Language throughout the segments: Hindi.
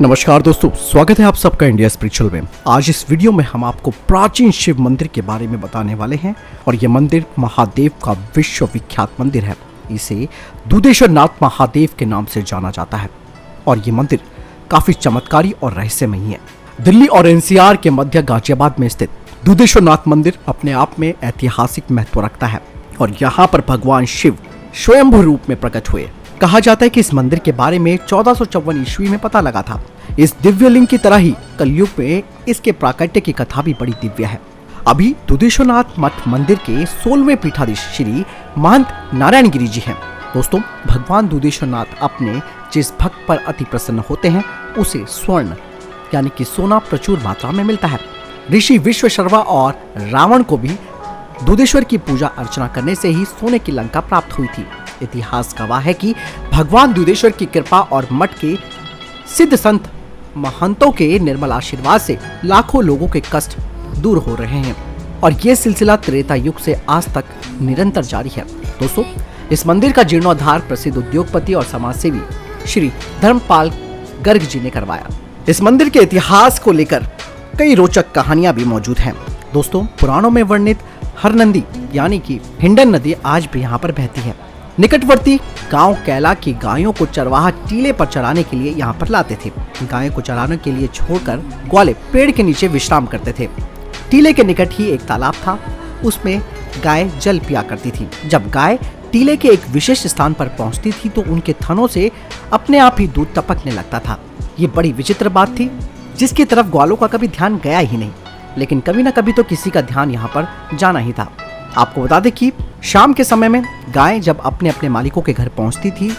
नमस्कार दोस्तों, स्वागत है आप सबका इंडिया स्पिरिचुअल में। आज इस वीडियो में हम आपको प्राचीन शिव मंदिर के बारे में बताने वाले हैं और यह मंदिर महादेव का विश्व विख्यात मंदिर है। इसे दुधेश्वर नाथ महादेव के नाम से जाना जाता है और ये मंदिर काफी चमत्कारी और रहस्यमयी है। दिल्ली और एनसीआर के मध्य गाजियाबाद में स्थित दुधेश्वर नाथ मंदिर अपने आप में ऐतिहासिक महत्व रखता है और यहाँ पर भगवान शिव स्वयंभू रूप में प्रकट हुए। कहा जाता है कि इस मंदिर के बारे में 1454 ईस्वी में पता लगा था। इस दिव्य लिंग की तरह ही कलयुग में इसके प्राकट्य की कथा भी बड़ी दिव्य है। अभी दुधेश्वरनाथ मठ मंदिर के 16वें पीठाधीश श्री महंत नारायण गिरी जी हैं। दोस्तों, भगवान दुधेश्वरनाथ अपने जिस भक्त पर अति प्रसन्न होते हैं उसे स्वर्ण यानी कि सोना प्रचुर मात्रा में मिलता है। ऋषि विश्वशर्मा और रावण को भी दुधेश्वर की पूजा अर्चना करने से ही सोने की लंका प्राप्त हुई थी। इतिहास गवाह है कि भगवान दुधेश्वर की कृपा और मठ के सिद्ध संत महंतों के निर्मल आशीर्वाद से लाखों लोगों के कष्ट दूर हो रहे हैं और ये सिलसिला त्रेता युग से आज तक निरंतर जारी है। दोस्तों, इस मंदिर का जीर्णोद्धार प्रसिद्ध उद्योगपति और समाजसेवी श्री धर्मपाल गर्ग जी ने करवाया। इस मंदिर के इतिहास को लेकर कई रोचक कहानियां भी मौजूद हैं। दोस्तों, पुराणों में वर्णित हरनंदी यानी कि हिंडन नदी आज भी यहाँ पर बहती है। निकटवर्ती गांव कैला की गायों को चरवाहा टीले पर चराने के लिए यहाँ पर लाते थे। गायों को चराने के लिए छोड़कर ग्वाले पेड़ के नीचे विश्राम करते थे। टीले के निकट ही एक तालाब था, उसमें गाय जल पिया करती थी। जब गाय टीले के एक विशेष स्थान पर पहुंचती थी तो उनके थनों से अपने आप ही दूध टपकने लगता था। ये बड़ी विचित्र बात थी जिसकी तरफ ग्वालों का कभी ध्यान गया ही नहीं, लेकिन कभी न कभी तो किसी का ध्यान यहाँ पर जाना ही था। आपको बता दें कि शाम के समय में गाय जब अपने अपने मालिकों के घर पहुंचती थी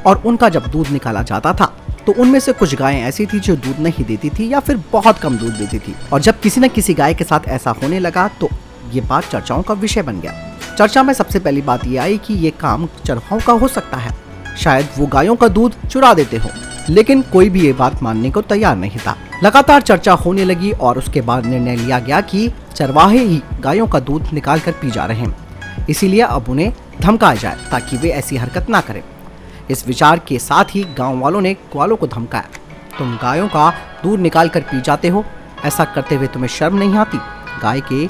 और उनका जब दूध निकाला जाता था तो उनमें से कुछ गायें ऐसी थी जो दूध नहीं देती थी या फिर बहुत कम दूध देती थी। और जब किसी न किसी गाय के साथ ऐसा होने लगा तो ये बात चर्चाओं का विषय बन गया। चर्चा में सबसे पहली बात ये आई कि ये काम चरवाहों का हो सकता है, शायद वो गायों का दूध चुरा देते हो, लेकिन कोई भी ये बात मानने को तैयार नहीं था। लगातार चर्चा होने लगी और उसके बाद निर्णय लिया गया कि चरवाहे ही गायों का दूध निकाल कर पी जा रहे हैं, इसीलिए अब उन्हें धमकाया जाए ताकि वे ऐसी हरकत ना करें। इस विचार के साथ ही गांव वालों ने ग्वालों को धमकाया, तुम गायों का दूध निकाल कर पी जाते हो, ऐसा करते हुए तुम्हें शर्म नहीं आती? गाय के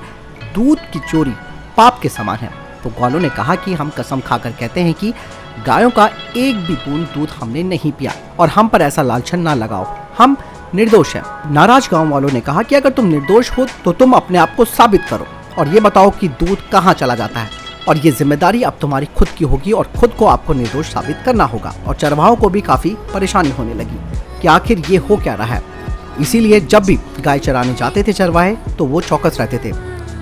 दूध की चोरी पाप के समान है। तो ग्वालों ने कहा कि हम कसम खाकर कहते हैं कि गायों का एक भी बूंद दूध हमने नहीं पिया और हम पर ऐसा लालछन ना लगाओ, हम निर्दोष हैं। नाराज गांव वालों ने कहा कि अगर तुम निर्दोष हो तो तुम अपने आप को साबित करो और ये बताओ कि दूध कहाँ चला जाता है, और ये जिम्मेदारी अब तुम्हारी खुद की होगी और खुद को आपको निर्दोष साबित करना होगा। और चरवाहों को भी काफी परेशानी होने लगी कि आखिर ये हो क्या रहा है। इसीलिए जब भी गाय चराने जाते थे चरवाहे तो वो चौकस रहते थे।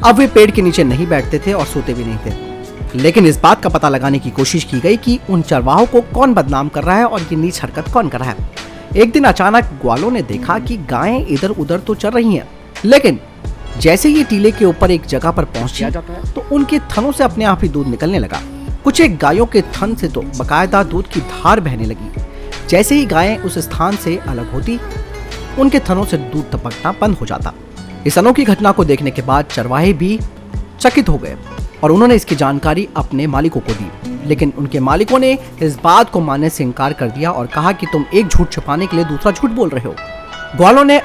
अब वे पेड़ के नीचे नहीं बैठते थे और सोते भी नहीं थे, लेकिन इस बात का पता लगाने की कोशिश की गई कि उन चरवाहों को कौन बदनाम कर रहा है और ये नीच हरकत कौन कर रहा है। एक दिन अचानक ग्वालों ने देखा कि गायें इधर उधर तो चल रही हैं, लेकिन जैसे ही टीले के ऊपर एक जगह पर पहुंची तो उनके थनों से अपने आप ही दूध निकलने लगा। कुछ एक गायों के थन से तो बकायदा दूध की धार बहने लगी। जैसे ही गायें उस स्थान से अलग होती उनके थनों से दूध टपकना बंद हो जाता। इस अनोखी घटना को देखने के बाद चरवाहे भी चकित हो गए और उन्होंने इसकी जानकारी अपने मालिकों को दी, लेकिन उनके मालिकों ने इस बात को मानने से इनकार कर दिया और कहा कि तुम एक झूठ छिपाने के लिए दूसरा झूठ बोल रहे हो। ग्वालों ने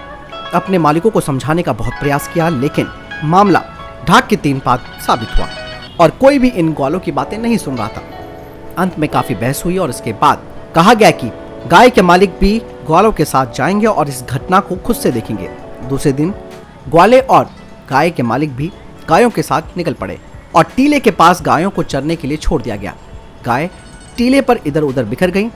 अपने मालिकों को समझाने का बहुत प्रयास किया, लेकिन मामला ढाक के तीन पात साबित हुआ और कोई भी इन ग्वालों की बातें नहीं सुन रहा था। अंत में काफी बहस हुई और इसके बाद कहा गया कि गाय के मालिक भी ग्वालों के साथ जाएंगे और इस घटना को खुद से देखेंगे। दूसरे दिन ग्वाले और गाय के मालिक भी गायों के साथ निकल पड़े और टीले के पास गायों को चरने के लिए छोड़ दिया गया। गाय टीले पर इधर उधर बिखर गईं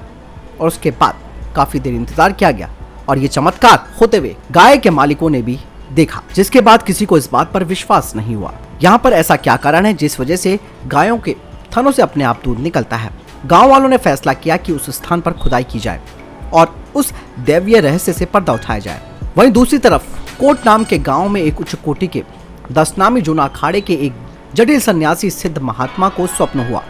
और उसके बाद काफी देर इंतजार किया गया और ये चमत्कार होते हुए गाय के मालिकों ने भी देखा, जिसके बाद किसी को इस बात पर विश्वास नहीं हुआ। यहाँ पर ऐसा क्या कारण है जिस वजह से गायों के थनों से अपने आप दूध निकलता है? गांव वालों ने फैसला किया कि उस स्थान पर खुदाई की जाए और उस दैवीय रहस्य से पर्दा उठाया जाए। वहीं दूसरी तरफ कोट नाम के गाँव में एक उच्च कोटि के 10 नामी जूना अखाड़े के एक जटिल सन्यासी सिद्ध महात्मा को स्वप्न हुआ,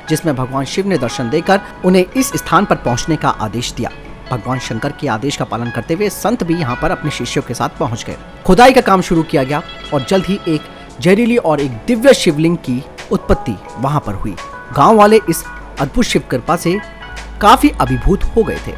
जिसमें भगवान शिव ने दर्शन देकर उन्हें इस स्थान पर पहुंचने का आदेश दिया। भगवान शंकर के आदेश का पालन करते हुए संत भी यहाँ पर अपने शिष्यों के साथ पहुंच गए। खुदाई का काम शुरू किया गया और जल्द ही एक जहरीली और एक दिव्य शिवलिंग की उत्पत्ति वहां पर हुई। गांव वाले इस अद्भुत शिव कृपा से काफी अभिभूत हो गए थे।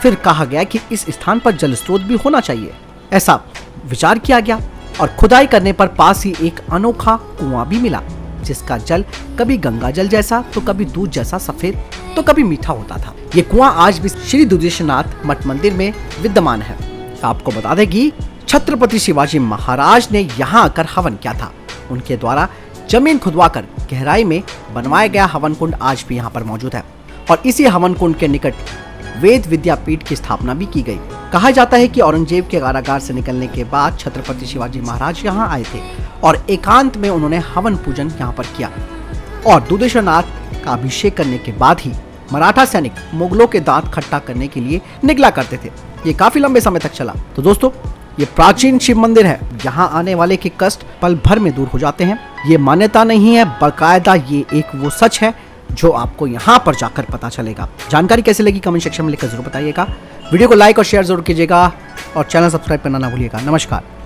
फिर कहा गया कि इस स्थान पर जल स्रोत भी होना चाहिए। ऐसा विचार किया गया और खुदाई करने पर पास ही एक अनोखा कुआं भी मिला, जिसका जल कभी गंगा जल जैसा तो कभी दूध जैसा सफेद तो कभी मीठा होता था। ये कुआं आज भी श्री दुधेश्वरनाथ मठ मंदिर में विद्यमान है। आपको बता दें कि छत्रपति शिवाजी महाराज ने यहाँ आकर हवन किया था। उनके द्वारा जमीन खुदवाकर गहराई में बनवाया गया हवन कुंड आज भी यहाँ पर मौजूद है और इसी हवन कुंड के निकट वेद विद्यापीठ की स्थापना भी की गई। कहा जाता है कि औरंगजेब के कारागार से निकलने के बाद छत्रपति शिवाजी महाराज यहाँ आए थे और एकांत में उन्होंने हवन पूजन यहाँ पर किया और दुधेश्वरनाथ का अभिषेक करने के बाद ही मराठा सैनिक मुगलों के दांत खट्टा करने के लिए निकला करते थे। ये काफी लंबे समय तक चला। तो दोस्तों, ये प्राचीन शिव मंदिर है। यहाँ आने वाले के कष्ट पल भर में दूर हो जाते हैं। ये मान्यता नहीं है, बाकायदा ये एक वो सच है जो आपको यहाँ पर जाकर पता चलेगा। जानकारी कैसे लगी कमेंट सेक्शन में लिखकर जरूर बताइएगा। वीडियो को लाइक और शेयर जरूर कीजिएगा और चैनल सब्सक्राइब करना ना भूलिएगा। नमस्कार।